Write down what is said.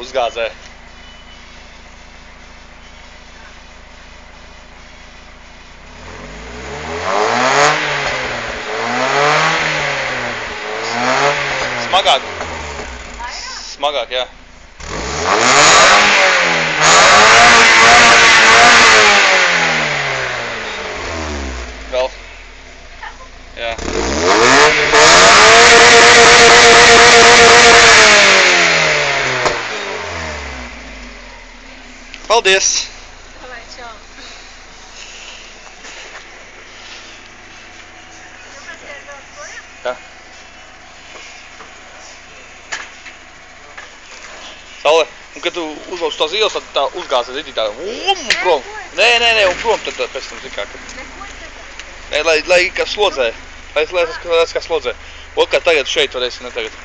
uzgāzē. Smagāk. Smagāk, jā. Vēl. Jā. Paldies! Davai, čau! Jā. Saule, un kad tu uzlauc tās ielas, tad tā uzgāzē zitī tā un prom. Nē, un prom tad pēc tam zikā. Nē, lai kā slodzē. Lai kā slodzē. Otrkārt tagad šeit varēsi, ne tagad.